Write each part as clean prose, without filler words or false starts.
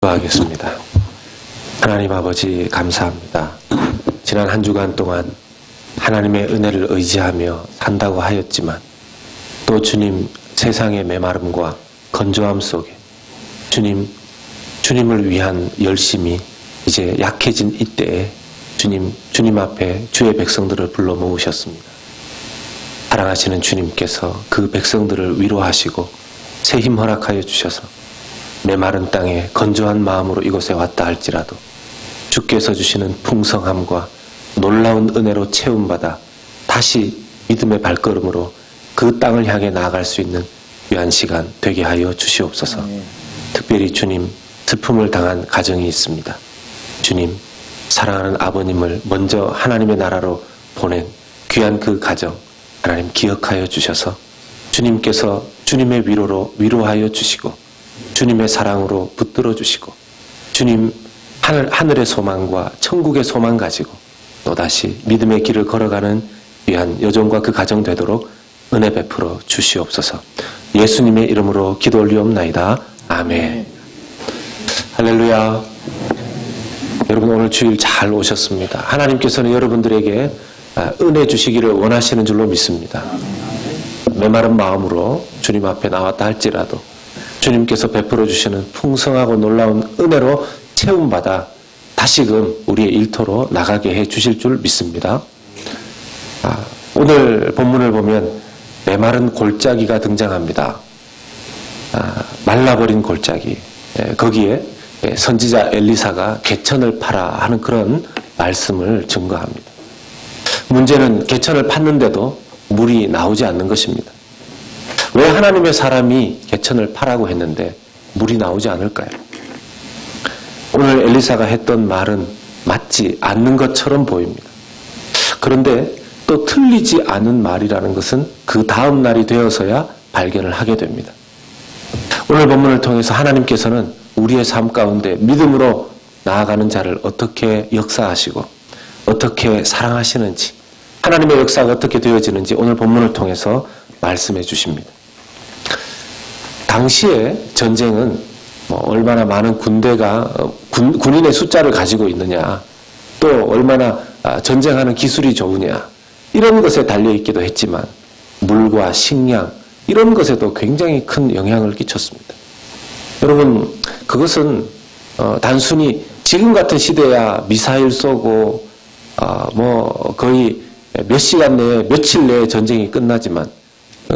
기도하겠습니다. 하나님 아버지 감사합니다. 지난 한 주간 동안 하나님의 은혜를 의지하며 산다고 하였지만 또 주님 세상의 메마름과 건조함 속에 주님을 위한 열심이 이제 약해진 이때에 주님 앞에 주의 백성들을 불러 모으셨습니다. 사랑하시는 주님께서 그 백성들을 위로하시고 새 힘 허락하여 주셔서 메마른 땅에 건조한 마음으로 이곳에 왔다 할지라도 주께서 주시는 풍성함과 놀라운 은혜로 채움받아 다시 믿음의 발걸음으로 그 땅을 향해 나아갈 수 있는 귀한 시간 되게 하여 주시옵소서. 특별히 주님 슬픔을 당한 가정이 있습니다. 주님 사랑하는 아버님을 먼저 하나님의 나라로 보낸 귀한 그 가정 하나님 기억하여 주셔서 주님께서 주님의 위로로 위로하여 주시고 주님의 사랑으로 붙들어 주시고 주님 하늘의 소망과 천국의 소망 가지고 또다시 믿음의 길을 걸어가는 귀한 여종과 그 가정 되도록 은혜 베풀어 주시옵소서. 예수님의 이름으로 기도 올리옵나이다. 아멘. 할렐루야. 여러분 오늘 주일 잘 오셨습니다. 하나님께서는 여러분들에게 은혜 주시기를 원하시는 줄로 믿습니다. 메마른 마음으로 주님 앞에 나왔다 할지라도 주님께서 베풀어 주시는 풍성하고 놀라운 은혜로 채움받아 다시금 우리의 일터로 나가게 해 주실 줄 믿습니다. 오늘 본문을 보면 메마른 골짜기가 등장합니다. 말라버린 골짜기. 거기에 선지자 엘리사가 개천을 파라 하는 그런 말씀을 증거합니다. 문제는 개천을 팠는데도 물이 나오지 않는 것입니다. 왜 하나님의 사람이 개천을 파라고 했는데 물이 나오지 않을까요? 오늘 엘리사가 했던 말은 맞지 않는 것처럼 보입니다. 그런데 또 틀리지 않은 말이라는 것은 그 다음 날이 되어서야 발견을 하게 됩니다. 오늘 본문을 통해서 하나님께서는 우리의 삶 가운데 믿음으로 나아가는 자를 어떻게 역사하시고 어떻게 사랑하시는지 하나님의 역사가 어떻게 되어지는지 오늘 본문을 통해서 말씀해 주십니다. 당시에 전쟁은 얼마나 많은 군인의 숫자를 가지고 있느냐 또 얼마나 전쟁하는 기술이 좋으냐 이런 것에 달려있기도 했지만 물과 식량 이런 것에도 굉장히 큰 영향을 끼쳤습니다. 여러분 그것은 단순히 지금 같은 시대야 미사일 쏘고 거의 몇 시간 내에 며칠 내에 전쟁이 끝나지만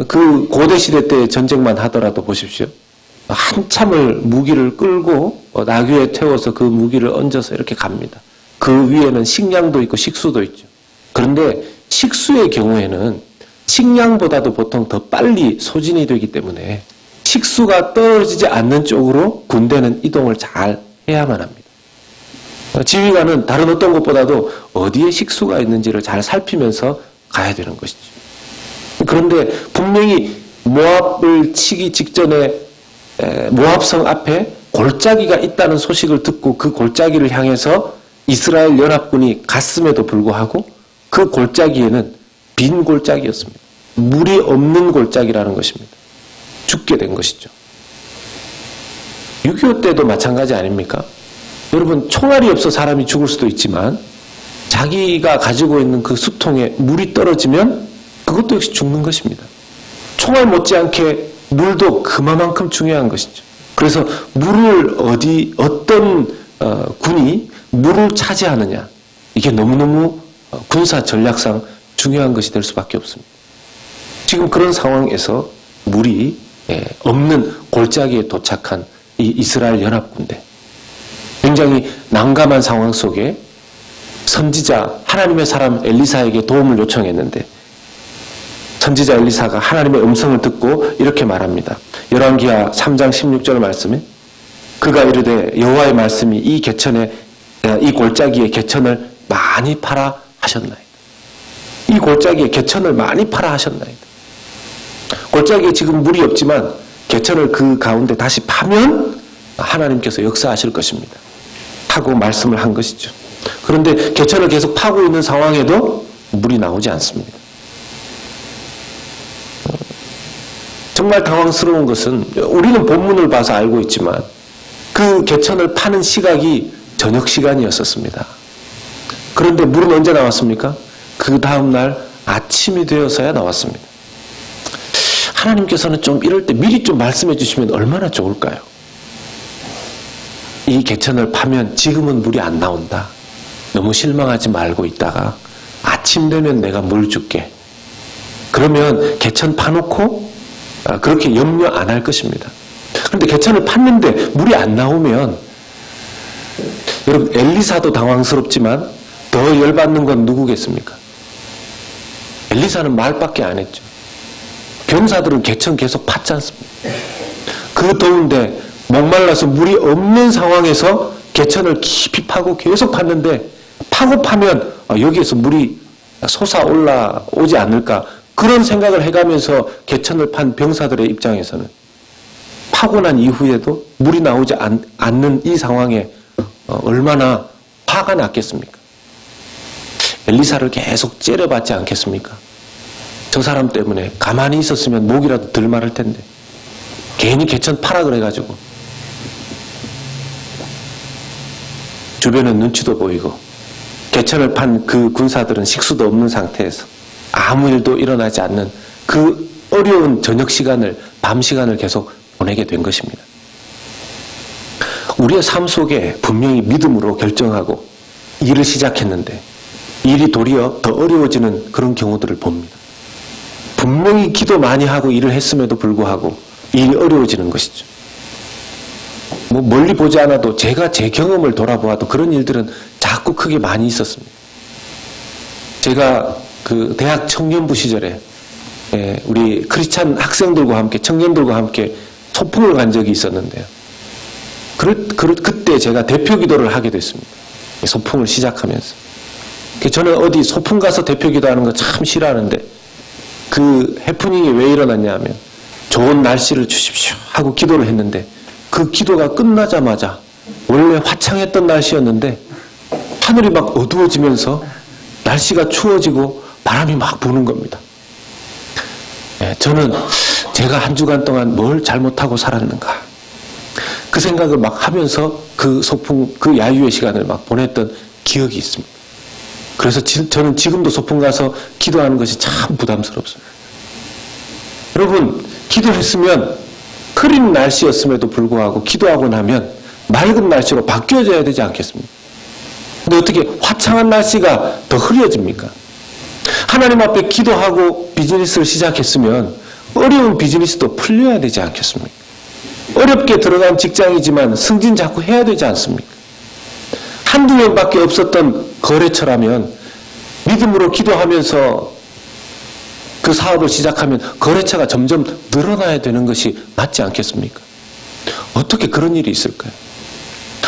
그 고대 시대 때 전쟁만 하더라도 보십시오. 한참을 무기를 끌고 나귀에 태워서 그 무기를 얹어서 이렇게 갑니다. 그 위에는 식량도 있고 식수도 있죠. 그런데 식수의 경우에는 식량보다도 보통 더 빨리 소진이 되기 때문에 식수가 떨어지지 않는 쪽으로 군대는 이동을 잘 해야만 합니다. 지휘관은 다른 어떤 것보다도 어디에 식수가 있는지를 잘 살피면서 가야 되는 것이죠. 그런데 분명히 모압을 치기 직전에 모압성 앞에 골짜기가 있다는 소식을 듣고 그 골짜기를 향해서 이스라엘 연합군이 갔음에도 불구하고 그 골짜기에는 빈 골짜기였습니다. 물이 없는 골짜기라는 것입니다. 죽게 된 것이죠. 6.25 때도 마찬가지 아닙니까? 여러분 총알이 없어 사람이 죽을 수도 있지만 자기가 가지고 있는 그 수통에 물이 떨어지면 그것도 역시 죽는 것입니다. 총알 못지않게 물도 그만큼 중요한 것이죠. 그래서 물을 어떤 군이 물을 차지하느냐 이게 너무너무 군사 전략상 중요한 것이 될 수밖에 없습니다. 지금 그런 상황에서 물이 없는 골짜기에 도착한 이 이스라엘 연합군대 굉장히 난감한 상황 속에 선지자 하나님의 사람 엘리사에게 도움을 요청했는데 선지자 엘리사가 하나님의 음성을 듣고 이렇게 말합니다. 열왕기하 3장 16절 말씀에 그가 이르되 여호와의 말씀이 이 골짜기에 개천을 많이 파라 하셨나이다. 이 골짜기에 개천을 많이 파라 하셨나이다. 골짜기에 지금 물이 없지만 개천을 그 가운데 다시 파면 하나님께서 역사하실 것입니다. 하고 말씀을 한 것이죠. 그런데 개천을 계속 파고 있는 상황에도 물이 나오지 않습니다. 정말 당황스러운 것은 우리는 본문을 봐서 알고 있지만 그 개천을 파는 시각이 저녁 시간이었었습니다. 그런데 물은 언제 나왔습니까? 그 다음날 아침이 되어서야 나왔습니다. 하나님께서는 좀 이럴 때 미리 좀 말씀해 주시면 얼마나 좋을까요? 이 개천을 파면 지금은 물이 안 나온다. 너무 실망하지 말고 있다가 아침 되면 내가 물 줄게. 그러면 개천 파놓고 그렇게 염려 안 할 것입니다. 그런데 개천을 팠는데 물이 안 나오면 여러분 엘리사도 당황스럽지만 더 열받는 건 누구겠습니까? 엘리사는 말밖에 안 했죠. 병사들은 개천 계속 팠지 않습니까? 그 더운데 목말라서 물이 없는 상황에서 개천을 깊이 파고 계속 팠는데 파고 파면 여기에서 물이 솟아올라오지 않을까 그런 생각을 해가면서 개천을 판 병사들의 입장에서는 파고 난 이후에도 물이 나오지 않는 이 상황에 얼마나 화가 났겠습니까? 엘리사를 계속 째려받지 않겠습니까? 저 사람 때문에 가만히 있었으면 목이라도 덜 마를 텐데 괜히 개천 파라 그래가지고 주변은 눈치도 보이고 개천을 판 그 군사들은 식수도 없는 상태에서 아무 일도 일어나지 않는 그 어려운 저녁 시간을 밤 시간을 계속 보내게 된 것입니다. 우리의 삶 속에 분명히 믿음으로 결정하고 일을 시작했는데 일이 도리어 더 어려워지는 그런 경우들을 봅니다. 분명히 기도 많이 하고 일을 했음에도 불구하고 일이 어려워지는 것이죠. 뭐 멀리 보지 않아도 제가 제 경험을 돌아보아도 그런 일들은 자꾸 크게 많이 있었습니다. 제가 그 대학 청년부 시절에 우리 크리스찬 학생들과 함께 청년들과 함께 소풍을 간 적이 있었는데요. 그때 제가 대표 기도를 하게 됐습니다. 소풍을 시작하면서. 저는 어디 소풍 가서 대표 기도하는 거 참 싫어하는데 그 해프닝이 왜 일어났냐 하면 좋은 날씨를 주십시오 하고 기도를 했는데 그 기도가 끝나자마자 원래 화창했던 날씨였는데 하늘이 막 어두워지면서 날씨가 추워지고 바람이 막 부는 겁니다. 저는 제가 한 주간 동안 뭘 잘못하고 살았는가 그 생각을 막 하면서 그 소풍 그 야유의 시간을 막 보냈던 기억이 있습니다. 그래서 저는 지금도 소풍 가서 기도하는 것이 참 부담스럽습니다. 여러분 기도했으면 흐린 날씨였음에도 불구하고 기도하고 나면 맑은 날씨로 바뀌어져야 되지 않겠습니까? 근데 어떻게 화창한 날씨가 더 흐려집니까? 하나님 앞에 기도하고 비즈니스를 시작했으면 어려운 비즈니스도 풀려야 되지 않겠습니까? 어렵게 들어간 직장이지만 승진 자꾸 해야 되지 않습니까? 한두 명밖에 없었던 거래처라면 믿음으로 기도하면서 그 사업을 시작하면 거래처가 점점 늘어나야 되는 것이 맞지 않겠습니까? 어떻게 그런 일이 있을까요?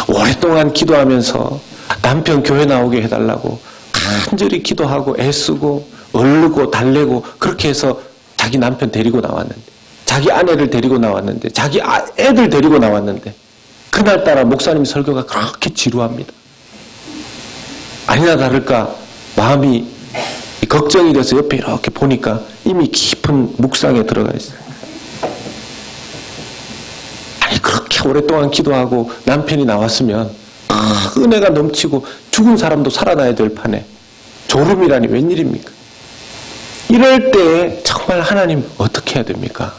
오랫동안 기도하면서 남편 교회 나오게 해달라고 간절히 기도하고 애쓰고 얼르고 달래고 그렇게 해서 자기 남편 데리고 나왔는데 자기 아내를 데리고 나왔는데 자기 애들 데리고 나왔는데 그날따라 목사님 설교가 그렇게 지루합니다. 아니나 다를까 마음이 걱정이 돼서 옆에 이렇게 보니까 이미 깊은 묵상에 들어가 있어요. 아니 그렇게 오랫동안 기도하고 남편이 나왔으면 은혜가 넘치고 죽은 사람도 살아나야 될 판에 졸음이라니 웬일입니까? 이럴 때 정말 하나님 어떻게 해야 됩니까?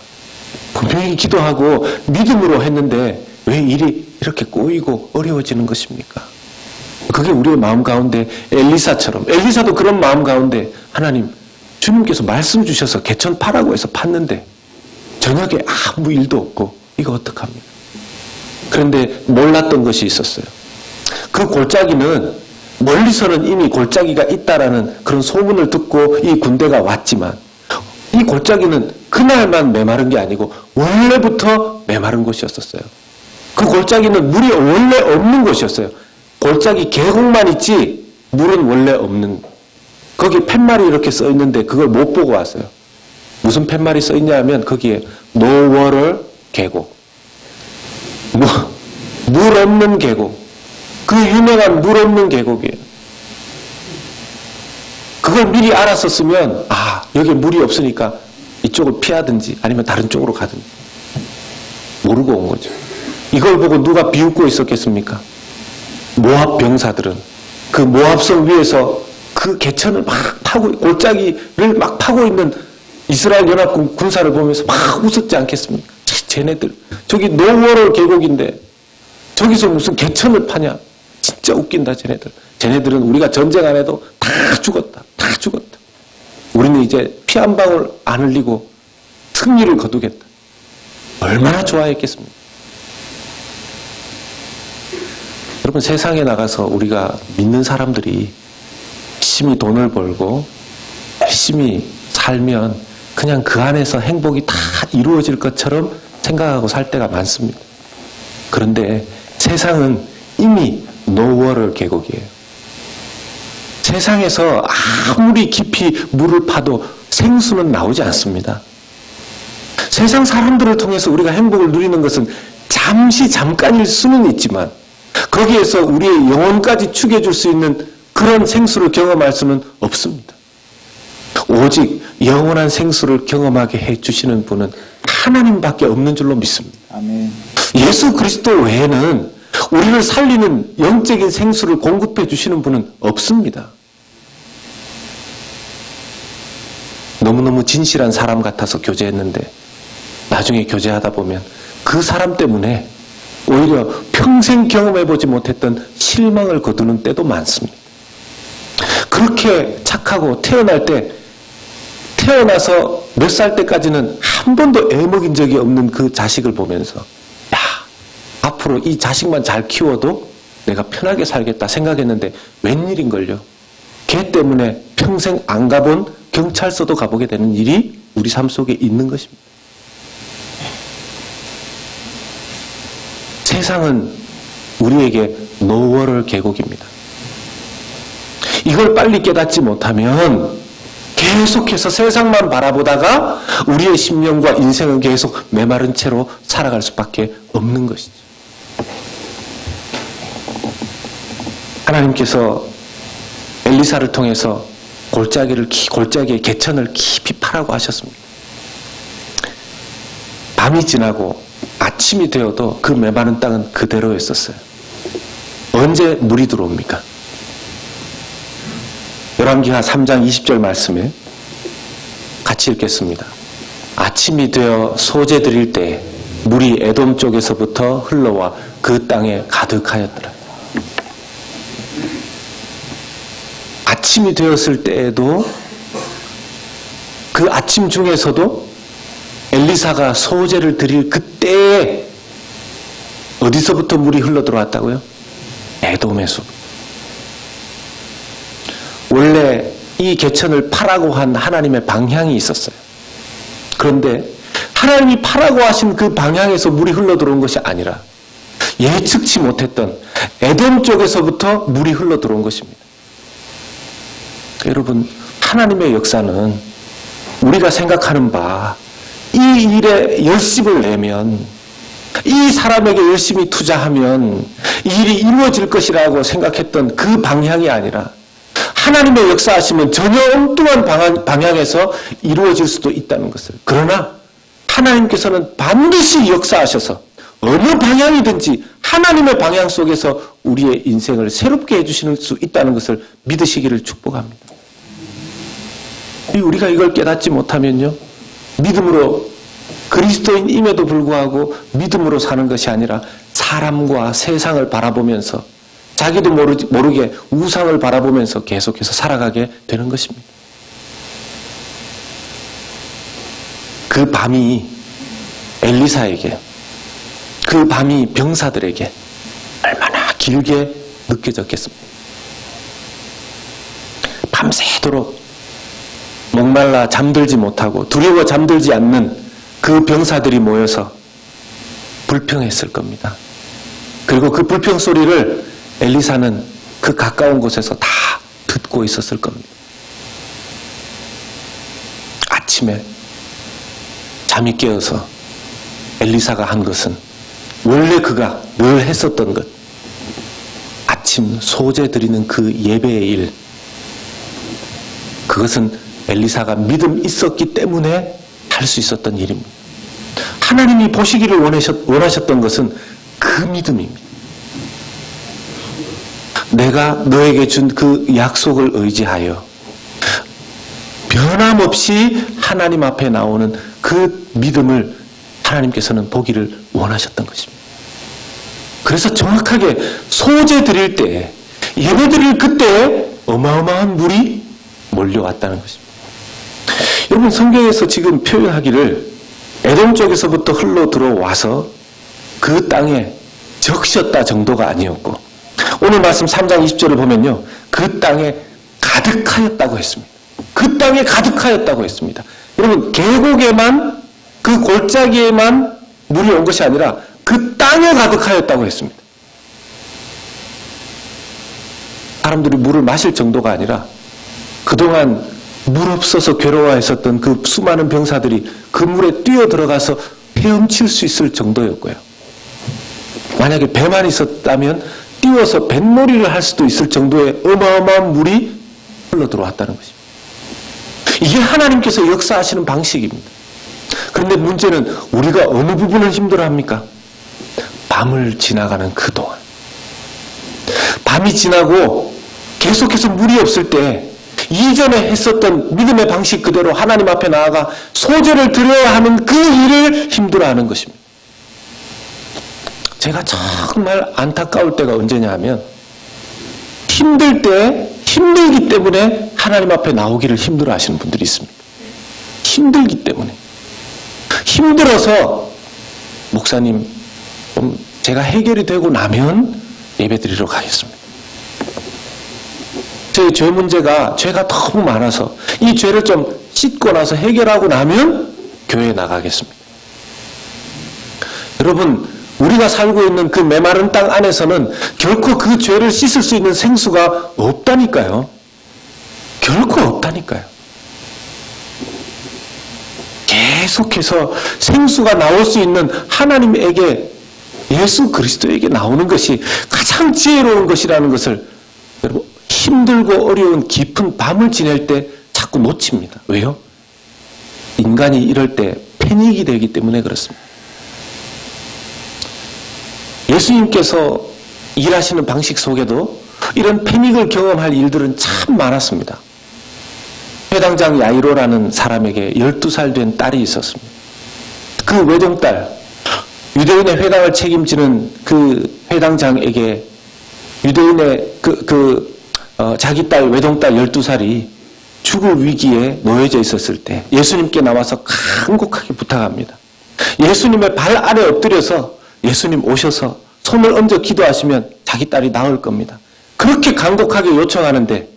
분명히 기도하고 믿음으로 했는데 왜 일이 이렇게 꼬이고 어려워지는 것입니까? 그게 우리의 마음 가운데 엘리사처럼 엘리사도 그런 마음 가운데 하나님 주님께서 말씀 주셔서 개천 파라고 해서 팠는데 저녁에 아무 일도 없고 이거 어떡합니까? 그런데 몰랐던 것이 있었어요. 그 골짜기는 멀리서는 이미 골짜기가 있다라는 그런 소문을 듣고 이 군대가 왔지만 이 골짜기는 그날만 메마른 게 아니고 원래부터 메마른 곳이었었어요. 그 골짜기는 물이 원래 없는 곳이었어요. 골짜기 계곡만 있지 물은 원래 없는 거기 팻말이 이렇게 써 있는데 그걸 못 보고 왔어요. 무슨 팻말이 써 있냐 하면 거기에 노워럴 계곡 물 없는 계곡 그 유명한 물 없는 계곡이에요. 그걸 미리 알았었으면 여기에 물이 없으니까 이쪽을 피하든지 아니면 다른 쪽으로 가든지 모르고 온 거죠. 이걸 보고 누가 비웃고 있었겠습니까? 모압 병사들은 그 모압성 위에서 그 개천을 막 파고, 골짜기를 막 파고 있는 이스라엘 연합군 군사를 보면서 막 웃었지 않겠습니까? 쟤네들 저기 노워럴 계곡인데 저기서 무슨 개천을 파냐? 진짜 웃긴다. 쟤네들은 우리가 전쟁 안 해도 다 죽었다. 우리는 이제 피 한 방울 안 흘리고 승리를 거두겠다. 얼마나 좋아했겠습니까? 여러분, 세상에 나가서 우리가 믿는 사람들이 열심히 돈을 벌고 열심히 살면 그냥 그 안에서 행복이 다 이루어질 것처럼 생각하고 살 때가 많습니다. 그런데 세상은 이미 노워럴 계곡이에요. 세상에서 아무리 깊이 물을 파도 생수는 나오지 않습니다. 세상 사람들을 통해서 우리가 행복을 누리는 것은 잠깐일 수는 있지만 거기에서 우리의 영혼까지 축여줄 수 있는 그런 생수를 경험할 수는 없습니다. 오직 영원한 생수를 경험하게 해주시는 분은 하나님밖에 없는 줄로 믿습니다. 아멘. 예수 그리스도 외에는 우리를 살리는 영적인 생수를 공급해 주시는 분은 없습니다. 너무너무 진실한 사람 같아서 교제했는데 나중에 교제하다 보면 그 사람 때문에 오히려 평생 경험해보지 못했던 실망을 거두는 때도 많습니다. 그렇게 착하고 태어나서 몇 살 때까지는 한 번도 애먹인 적이 없는 그 자식을 보면서 야, 앞으로 이 자식만 잘 키워도 내가 편하게 살겠다 생각했는데 웬일인걸요. 걔 때문에 평생 안 가본 경찰서도 가보게 되는 일이 우리 삶 속에 있는 것입니다. 세상은 우리에게 노워럴 계곡입니다. 이걸 빨리 깨닫지 못하면 계속해서 세상만 바라보다가 우리의 심령과 인생은 계속 메마른 채로 살아갈 수밖에 없는 것이죠. 하나님께서 엘리사를 통해서 골짜기의 개천을 깊이 파라고 하셨습니다. 밤이 지나고 아침이 되어도 그 메마른 땅은 그대로였었어요. 언제 물이 들어옵니까? 열왕기하 3장 20절 말씀에 같이 읽겠습니다. 아침이 되어 소재 드릴 때 물이 에돔 쪽에서부터 흘러와 그 땅에 가득하였더라. 아침이 되었을 때에도 그 아침 중에서도 엘리사가 소재를 드릴 그때에 어디서부터 물이 흘러 들어왔다고요? 에돔에서. 원래 이 개천을 파라고 한 하나님의 방향이 있었어요. 그런데 하나님이 파라고 하신 그 방향에서 물이 흘러 들어온 것이 아니라 예측치 못했던 에돔 쪽에서부터 물이 흘러 들어온 것입니다. 여러분, 하나님의 역사는 우리가 생각하는 바 이 일에 열심을 내면, 이 사람에게 열심히 투자하면 이 일이 이루어질 것이라고 생각했던 그 방향이 아니라 하나님의 역사하시면 전혀 엉뚱한 방향에서 이루어질 수도 있다는 것을. 그러나 하나님께서는 반드시 역사하셔서 어느 방향이든지 하나님의 방향 속에서 우리의 인생을 새롭게 해주실 수 있다는 것을 믿으시기를 축복합니다. 우리가 이걸 깨닫지 못하면요, 믿음으로 그리스도인임에도 불구하고 믿음으로 사는 것이 아니라 사람과 세상을 바라보면서 자기도 모르게 우상을 바라보면서 계속해서 살아가게 되는 것입니다. 그 밤이 엘리사에게, 그 밤이 병사들에게 얼마나 길게 느껴졌겠습니까? 밤새도록 목말라 잠들지 못하고 두려워 잠들지 않는 그 병사들이 모여서 불평했을 겁니다. 그리고 그 불평 소리를 엘리사는 그 가까운 곳에서 다 듣고 있었을 겁니다. 아침에 잠이 깨어서 엘리사가 한 것은 원래 그가 늘 했었던 것, 아침 소재 드리는 그 예배의 일, 그것은 엘리사가 믿음 있었기 때문에 할 수 있었던 일입니다. 하나님이 보시기를 원하셨던 것은 그 그 믿음입니다. 내가 너에게 준 그 약속을 의지하여 변함없이 하나님 앞에 나오는 그 믿음을 하나님께서는 보기를 원하셨던 것입니다. 그래서 정확하게 소재 드릴 때, 예배 드릴 그때 어마어마한 물이 몰려왔다는 것입니다. 여러분, 성경에서 지금 표현하기를 에돔 쪽에서부터 흘러 들어와서 그 땅에 적셨다 정도가 아니었고, 오늘 말씀 3장 20절을 보면요, 그 땅에 가득하였다고 했습니다. 그 땅에 가득하였다고 했습니다. 여러분, 계곡에만, 그 골짜기에만 물이 온 것이 아니라 그 땅에 가득하였다고 했습니다. 사람들이 물을 마실 정도가 아니라 그동안 물 없어서 괴로워했었던 그 수많은 병사들이 그 물에 뛰어 들어가서 헤엄칠 수 있을 정도였고요. 만약에 배만 있었다면 띄워서 뱃놀이를 할 수도 있을 정도의 어마어마한 물이 흘러 들어왔다는 것입니다. 이게 하나님께서 역사하시는 방식입니다. 그런데 문제는 우리가 어느 부분을 힘들어합니까? 밤을 지나가는 그 동안. 밤이 지나고 계속해서 물이 없을 때 이전에 했었던 믿음의 방식 그대로 하나님 앞에 나아가 소재를 드려야 하는 그 일을 힘들어하는 것입니다. 제가 정말 안타까울 때가 언제냐 하면 힘들 때 힘들기 때문에 하나님 앞에 나오기를 힘들어하시는 분들이 있습니다. 힘들기 때문에. 힘들어서 목사님 제가 해결이 되고 나면 예배드리러 가겠습니다. 제 죄 문제가 죄가 너무 많아서 이 죄를 좀 씻고 나서 해결하고 나면 교회에 나가겠습니다. 여러분, 우리가 살고 있는 그 메마른 땅 안에서는 결코 그 죄를 씻을 수 있는 생수가 없다니까요. 결코 없다니까요. 계속해서 생수가 나올 수 있는 하나님에게, 예수 그리스도에게 나오는 것이 가장 지혜로운 것이라는 것을 여러분, 힘들고 어려운 깊은 밤을 지낼 때 자꾸 놓칩니다. 왜요? 인간이 이럴 때 패닉이 되기 때문에 그렇습니다. 예수님께서 일하시는 방식 속에도 이런 패닉을 경험할 일들은 참 많았습니다. 회당장 야이로라는 사람에게 12살 된 딸이 있었습니다. 그 외동딸, 유대인의 회당을 책임지는 그 회당장에게 유대인의 자기 딸, 외동딸 12살이 죽을 위기에 놓여져 있었을 때 예수님께 나와서 간곡하게 부탁합니다. 예수님의 발 아래 엎드려서 예수님 오셔서 손을 얹어 기도하시면 자기 딸이 나을 겁니다. 그렇게 간곡하게 요청하는데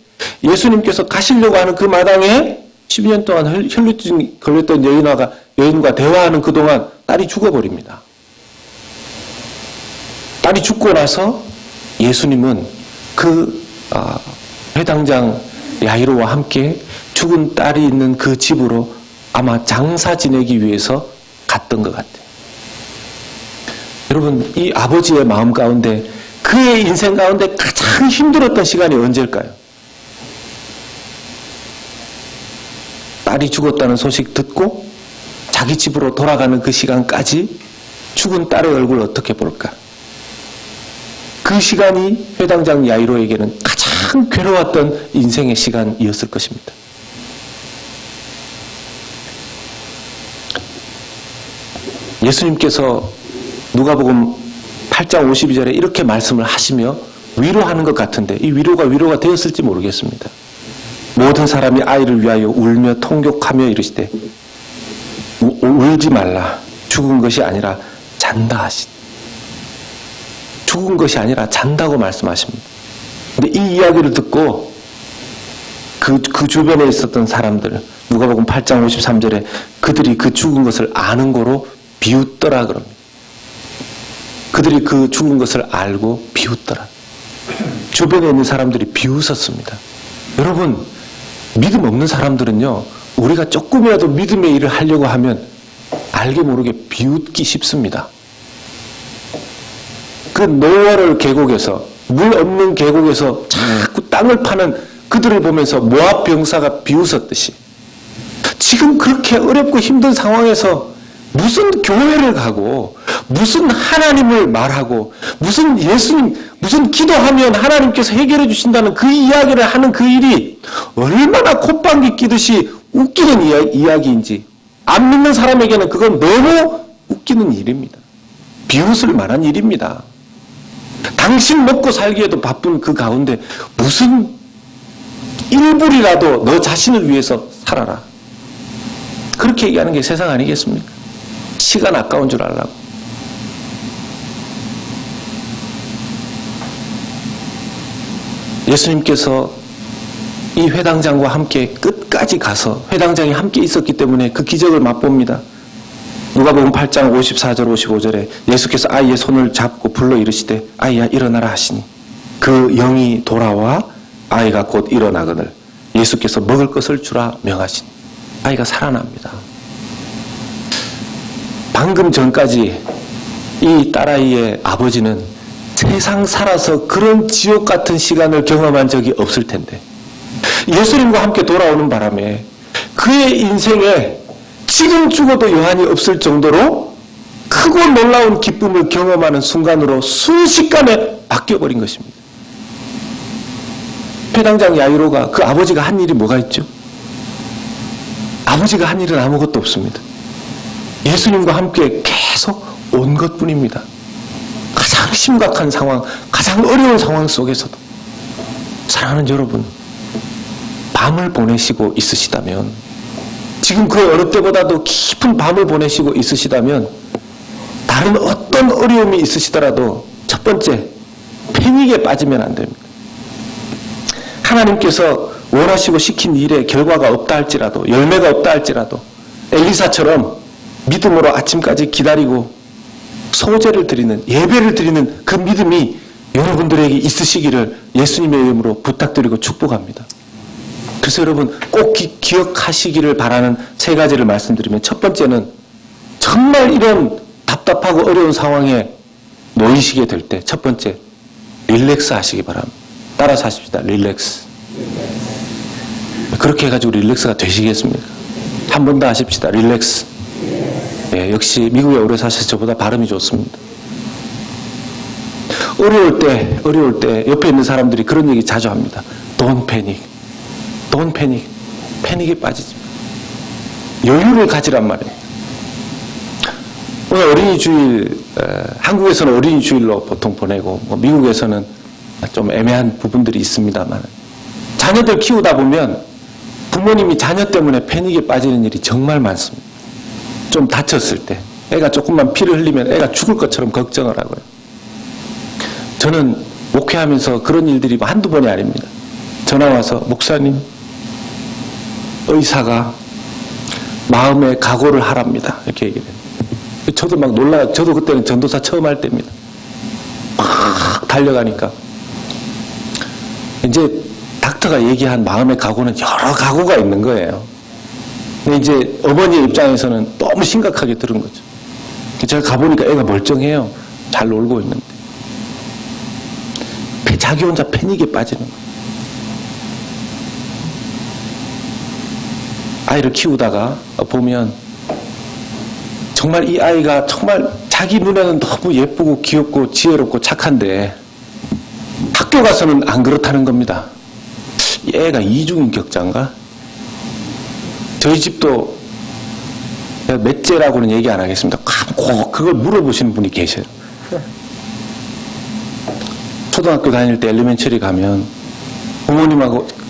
예수님께서 가시려고 하는 그 마당에 12년 동안 혈루증 걸렸던 여인과 대화하는 그동안 딸이 죽어버립니다. 딸이 죽고 나서 예수님은 그 회당장 야이로와 함께 죽은 딸이 있는 그 집으로 아마 장사 지내기 위해서 갔던 것 같아요. 여러분, 이 아버지의 마음 가운데, 그의 인생 가운데 가장 힘들었던 시간이 언제일까요? 딸이 죽었다는 소식 듣고 자기 집으로 돌아가는 그 시간까지 죽은 딸의 얼굴을 어떻게 볼까? 그 시간이 회당장 야이로에게는 가장 괴로웠던 인생의 시간이었을 것입니다. 예수님께서 누가복음 8장 52절에 이렇게 말씀을 하시며 위로하는 것 같은데 이 위로가 되었을지 모르겠습니다. 모든 사람이 아이를 위하여 울며 통곡하며 이르시되 울지 말라. 죽은 것이 아니라 잔다 하시니. 죽은 것이 아니라 잔다고 말씀하십니다. 근데 이 이야기를 듣고 그 주변에 있었던 사람들, 누가복음 8장 53절에 그들이 그 죽은 것을 아는 거로 비웃더라 그럽니다. 그들이 그 죽은 것을 알고 비웃더라. 주변에 있는 사람들이 비웃었습니다. 여러분, 믿음 없는 사람들은요, 우리가 조금이라도 믿음의 일을 하려고 하면 알게 모르게 비웃기 쉽습니다. 그 노월 계곡에서, 물 없는 계곡에서 자꾸 땅을 파는 그들을 보면서 모압 병사가 비웃었듯이 지금 그렇게 어렵고 힘든 상황에서 무슨 교회를 가고 무슨 하나님을 말하고 무슨 예수님 무슨 기도하면 하나님께서 해결해 주신다는 그 이야기를 하는 그 일이 얼마나 콧방귀 끼듯이 웃기는 이야기인지 안 믿는 사람에게는 그건 너무 웃기는 일입니다. 비웃을 만한 일입니다. 당신 먹고 살기에도 바쁜 그 가운데 무슨 1불이라도 너 자신을 위해서 살아라. 그렇게 얘기하는 게 세상 아니겠습니까? 시간 아까운 줄 알라고. 예수님께서 이 회당장과 함께 끝까지 가서 회당장이 함께 있었기 때문에 그 기적을 맛봅니다. 누가복음 8장 54절 55절에 예수께서 아이의 손을 잡고 불러 이르시되 아이야 일어나라 하시니 그 영이 돌아와 아이가 곧 일어나거늘 예수께서 먹을 것을 주라 명하시니 아이가 살아납니다. 방금 전까지 이 딸아이의 아버지는 세상 살아서 그런 지옥 같은 시간을 경험한 적이 없을 텐데 예수님과 함께 돌아오는 바람에 그의 인생에 지금 죽어도 여한이 없을 정도로 크고 놀라운 기쁨을 경험하는 순간으로 순식간에 바뀌어버린 것입니다. 회당장 야이로가 그 아버지가 한 일이 뭐가 있죠? 아버지가 한 일은 아무것도 없습니다. 예수님과 함께 계속 온 것뿐입니다. 가장 심각한 상황, 가장 어려운 상황 속에서도 사랑하는 여러분, 밤을 보내시고 있으시다면 지금 그 어느 때보다도 깊은 밤을 보내시고 있으시다면 다른 어떤 어려움이 있으시더라도 첫 번째, 패닉에 빠지면 안 됩니다. 하나님께서 원하시고 시킨 일에 결과가 없다 할지라도 열매가 없다 할지라도 엘리사처럼 믿음으로 아침까지 기다리고 소제를 드리는 예배를 드리는 그 믿음이 여러분들에게 있으시기를 예수님의 이름으로 부탁드리고 축복합니다. 그래서 여러분 꼭 기억하시기를 바라는 세 가지를 말씀드리면 첫 번째는 정말 이런 답답하고 어려운 상황에 놓이시게 될 때 첫 번째 릴렉스 하시기 바랍니다. 따라서 하십시다. 릴렉스. 그렇게 해가지고 릴렉스가 되시겠습니까? 한 번 더 하십시다. 릴렉스. 예, 역시 미국에 오래 사셔서 저보다 발음이 좋습니다. 어려울 때 옆에 있는 사람들이 그런 얘기 자주 합니다. Don't panic. Don't panic. 패닉에 빠지지 마. 여유를 가지란 말이에요. 오늘 어린이 주일, 한국에서는 어린이 주일로 보통 보내고, 미국에서는 좀 애매한 부분들이 있습니다만, 자녀들 키우다 보면 부모님이 자녀 때문에 패닉에 빠지는 일이 정말 많습니다. 좀 다쳤을 때, 애가 조금만 피를 흘리면 애가 죽을 것처럼 걱정을 하고요. 저는 목회하면서 그런 일들이 한두 번이 아닙니다. 전화 와서, 목사님, 의사가 마음의 각오를 하랍니다. 이렇게 얘기를 해요. 저도 막 놀라요. 저도 그때는 전도사 처음 할 때입니다. 막 달려가니까. 이제 닥터가 얘기한 마음의 각오는 여러 각오가 있는 거예요. 근데 이제 어머니의 입장에서는 너무 심각하게 들은 거죠. 제가 가보니까 애가 멀쩡해요. 잘 놀고 있는데. 자기 혼자 패닉에 빠지는 거예요. 아이를 키우다가 보면 정말 이 아이가 정말 자기 눈에는 너무 예쁘고 귀엽고 지혜롭고 착한데 학교 가서는 안 그렇다는 겁니다. 얘가 이중인격자인가? 저희 집도 넷째라고는 얘기 안 하겠습니다. 꼭 그걸 물어보시는 분이 계셔요. 초등학교 다닐 때 엘리멘처리 가면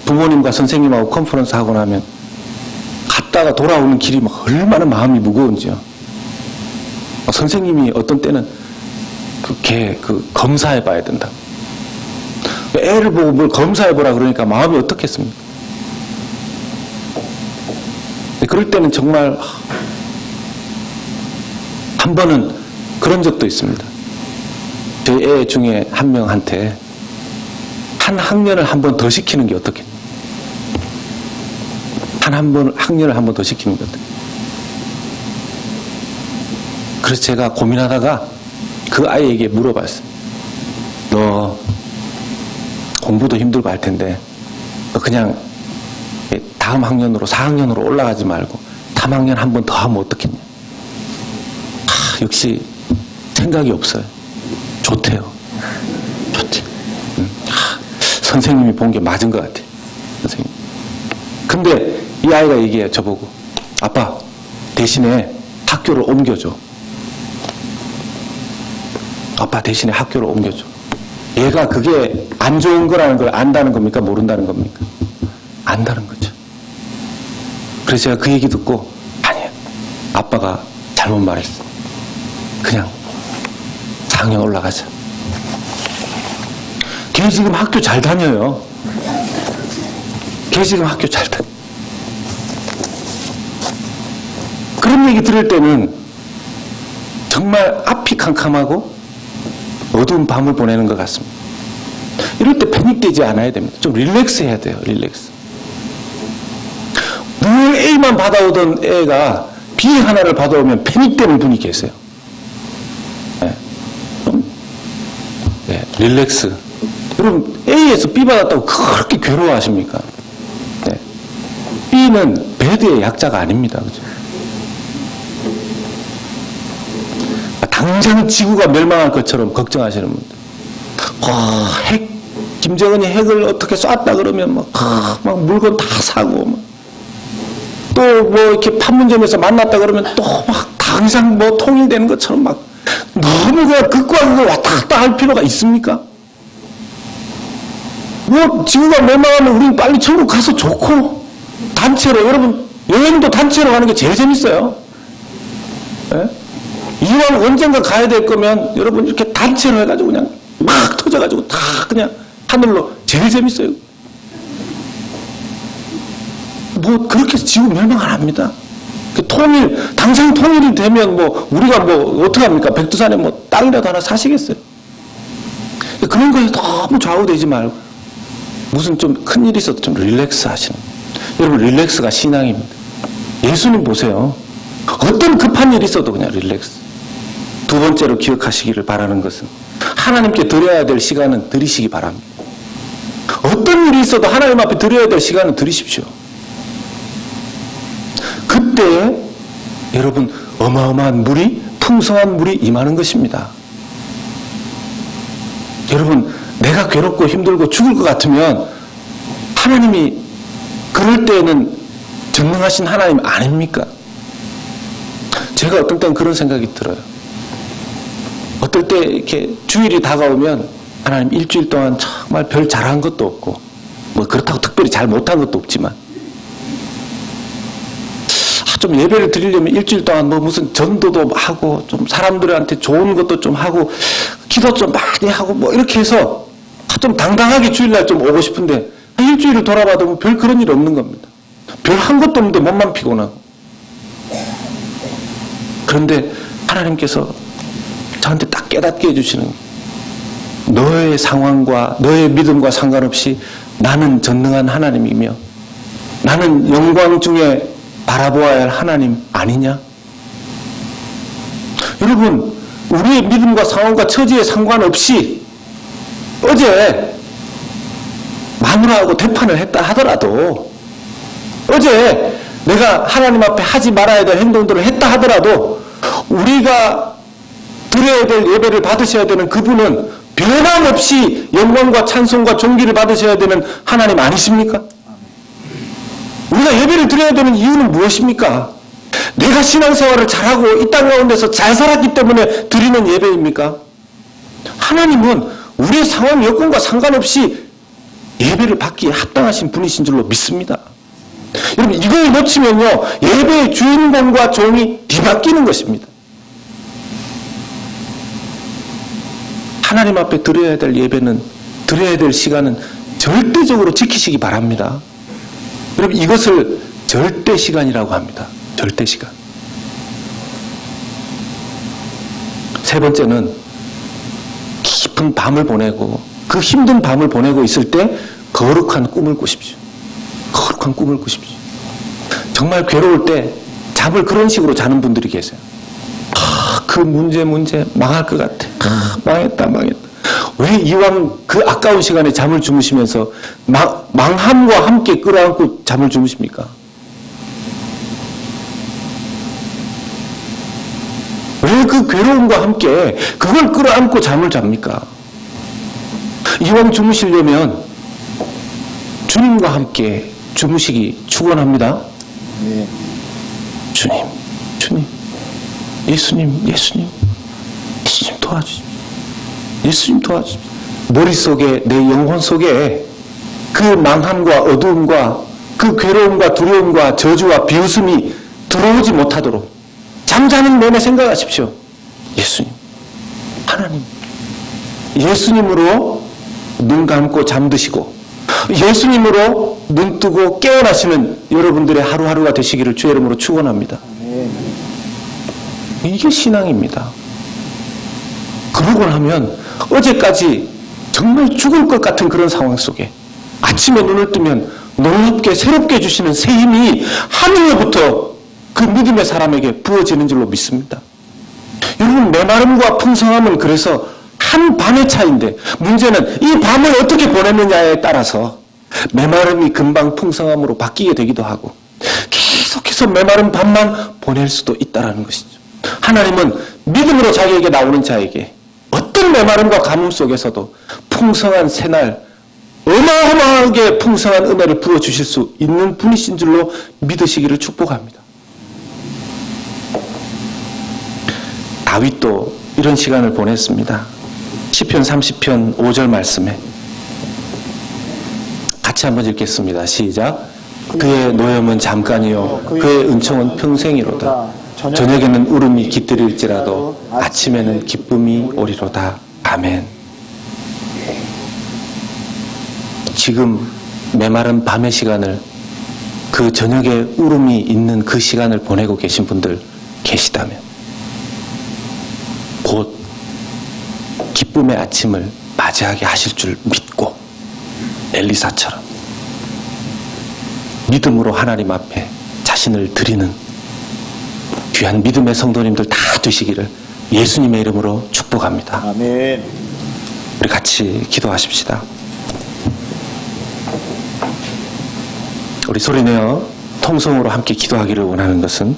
부모님과 선생님하고 컨퍼런스 하고 나면 갔다가 돌아오는 길이 막 얼마나 마음이 무거운지요. 선생님이 어떤 때는 검사해 봐야 된다. 애를 보고 뭘 검사해 보라 그러니까 마음이 어떻겠습니까? 그럴 때는 정말 한 번은 그런 적도 있습니다. 저희 애 중에 한 명한테 한 학년을 한 번 더 시키는 게 어떻겠냐. 학년을 한 번 더 시키는 게 어떻겠냐. 그래서 제가 고민하다가 그 아이에게 물어봤어요. 너 공부도 힘들고 할 텐데 너 그냥 다음 학년으로 4학년으로 올라가지 말고 3학년 한 번 더 하면 어떻겠냐. 역시 생각이 없어요. 좋대요. 좋대. 선생님이 본 게 맞은 것 같아. 선생님. 근데 이 아이가 얘기해요. 저보고. 아빠, 대신에 학교를 옮겨줘. 아빠 대신에 학교를 옮겨줘. 얘가 그게 안 좋은 거라는 걸 안다는 겁니까? 모른다는 겁니까? 안다는 거죠. 그래서 제가 그 얘기 듣고 아니야. 아빠가 잘못 말했어. 그냥 4학년 올라가자. 걔 지금 학교 잘 다녀요. 걔 지금 학교 잘 다녀. 그런 얘기 들을 때는 정말 앞이 캄캄하고 어두운 밤을 보내는 것 같습니다. 이럴 때 패닉되지 않아야 됩니다. 좀 릴렉스 해야 돼요. 릴렉스. 늘 A만 받아오던 애가 B 하나를 받아오면 패닉되는 분이 계세요. 네. 네, 릴렉스. 여러분 A에서 B 받았다고 그렇게 괴로워하십니까? 네. B는 배드의 약자가 아닙니다. 그죠? 당장 지구가 멸망할 것처럼 걱정하시는 분들. 김정은이 핵을 어떻게 쐈다 그러면 막 물건 다 사고, 또 뭐 이렇게 판문점에서 만났다 그러면 또 막 당장 뭐 통일되는 것처럼 막 너무 그 극과 극을 왔다 갔다 할 필요가 있습니까? 뭐 지구가 멸망하면 우린 빨리 천국 가서 좋고, 단체로, 여러분 여행도 단체로 가는 게 제일 재밌어요. 네? 이왕 언젠가 가야 될 거면 여러분 이렇게 단체로 해가지고 그냥 막 터져가지고 다 그냥 하늘로. 제일 재밌어요. 뭐 그렇게 해서 지구 멸망 안 합니다. 당장 통일이 되면 뭐 우리가 뭐 어떡합니까? 백두산에 뭐 땅이라도 하나 사시겠어요? 그런 거에 너무 좌우되지 말고 무슨 좀 큰일이 있어도 좀 릴렉스 하시는. 여러분 릴렉스가 신앙입니다. 예수님 보세요. 어떤 급한 일이 있어도 그냥 릴렉스. 두 번째로 기억하시기를 바라는 것은 하나님께 드려야 될 시간은 드리시기 바랍니다. 어떤 일이 있어도 하나님 앞에 드려야 될 시간은 드리십시오. 그때 여러분 어마어마한 물이, 풍성한 물이 임하는 것입니다. 여러분 내가 괴롭고 힘들고 죽을 것 같으면 하나님이 그럴 때에는 전능하신 하나님 아닙니까? 제가 어떤 때는 그런 생각이 들어요. 어떨 때 이렇게 주일이 다가오면 하나님 일주일 동안 정말 별 잘한 것도 없고 뭐 그렇다고 특별히 잘 못한 것도 없지만 좀 예배를 드리려면 일주일 동안 뭐 무슨 전도도 하고 좀 사람들한테 좋은 것도 좀 하고 기도 좀 많이 하고 뭐 이렇게 해서 좀 당당하게 주일날 좀 오고 싶은데 일주일을 돌아봐도 뭐 별 그런 일 없는 겁니다. 별 한 것도 없는데 몸만 피곤하고. 그런데 하나님께서 저한테 딱 깨닫게 해주시는 너의 상황과 너의 믿음과 상관없이 나는 전능한 하나님이며 나는 영광 중에 바라보아야 할 하나님 아니냐? 여러분 우리의 믿음과 상황과 처지에 상관없이 어제 마누라하고 대판을 했다 하더라도 어제 내가 하나님 앞에 하지 말아야 될 행동들을 했다 하더라도 우리가 드려야 될 예배를 받으셔야 되는 그분은 변함없이 영광과 찬송과 존귀를 받으셔야 되는 하나님 아니십니까? 우리가 예배를 드려야 되는 이유는 무엇입니까? 내가 신앙생활을 잘하고 이 땅 가운데서 잘 살았기 때문에 드리는 예배입니까? 하나님은 우리의 상황 여건과 상관없이 예배를 받기에 합당하신 분이신 줄로 믿습니다. 여러분 이걸 놓치면요 예배의 주인공과 종이 뒤바뀌는 것입니다. 하나님 앞에 드려야 될 예배는, 드려야 될 시간은 절대적으로 지키시기 바랍니다. 여러분 이것을 절대 시간이라고 합니다. 절대 시간. 세 번째는 깊은 밤을 보내고 그 힘든 밤을 보내고 있을 때 거룩한 꿈을 꾸십시오. 거룩한 꿈을 꾸십시오. 정말 괴로울 때 잠을 그런 식으로 자는 분들이 계세요. 그 문제 망할 것 같아. 망했다. 왜 이왕 그 아까운 시간에 잠을 주무시면서 망함과 함께 끌어안고 잠을 주무십니까? 왜 그 괴로움과 함께 그걸 끌어안고 잠을 잡니까? 이왕 주무시려면 주님과 함께 주무시기 축원합니다. 네. 주님, 주님, 예수님, 예수님, 예수님 도와주십시오. 예수님 도와주십시오. 머릿속에, 내 영혼 속에 그 망함과 어두움과 그 괴로움과 두려움과 저주와 비웃음이 들어오지 못하도록 잠자는 내내 생각하십시오. 예수님, 하나님, 예수님으로 눈 감고 잠드시고 예수님으로 눈 뜨고 깨어나시는 여러분들의 하루하루가 되시기를 주의 이름으로 축원합니다. 이게 신앙입니다. 그러고 나면 어제까지 정말 죽을 것 같은 그런 상황 속에 아침에 눈을 뜨면 놀랍게 새롭게 주시는 새 힘이 하늘로부터 그 믿음의 사람에게 부어지는 줄로 믿습니다. 여러분, 메마름과 풍성함은 그래서 한 밤의 차이인데 문제는 이 밤을 어떻게 보냈느냐에 따라서 메마름이 금방 풍성함으로 바뀌게 되기도 하고 계속해서 메마른 밤만 보낼 수도 있다는 것이죠. 하나님은 믿음으로 자기에게 나오는 자에게 어떤 메마름과 가뭄 속에서도 풍성한 새날, 어마어마하게 풍성한 은혜를 부어주실 수 있는 분이신 줄로 믿으시기를 축복합니다. 다윗도 이런 시간을 보냈습니다. 시편 30편 5절 말씀에 같이 한번 읽겠습니다. 시작. 그의 노염은 잠깐이요 그의 은총은 평생이로다. 저녁에는 울음이 깃들일지라도 아침에는 기쁨이 오리로다. 아멘. 지금 메마른 밤의 시간을, 그 저녁에 울음이 있는 그 시간을 보내고 계신 분들 계시다면 곧 기쁨의 아침을 맞이하게 하실 줄 믿고 엘리사처럼 믿음으로 하나님 앞에 자신을 드리는 귀한 믿음의 성도님들 다 되시기를 예수님의 이름으로 축복합니다. 아멘. 우리 같이 기도하십시다. 우리 소리내어 통성으로 함께 기도하기를 원하는 것은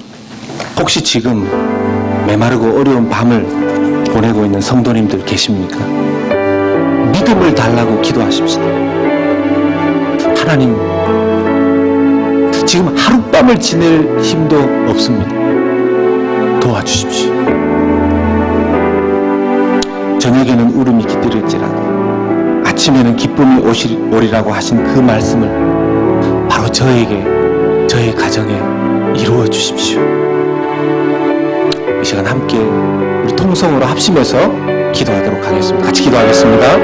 혹시 지금 메마르고 어려운 밤을 보내고 있는 성도님들 계십니까? 믿음을 달라고 기도하십시다. 하나님, 지금 하룻밤을 지낼 힘도 없습니다. 도와주십시오. 저녁에는 울음이 깃들일지라도 아침에는 기쁨이 오리라고 하신 그 말씀을 바로 저에게, 저의 가정에 이루어 주십시오. 이 시간 함께 우리 통성으로 합심해서 기도하도록 하겠습니다. 같이 기도하겠습니다.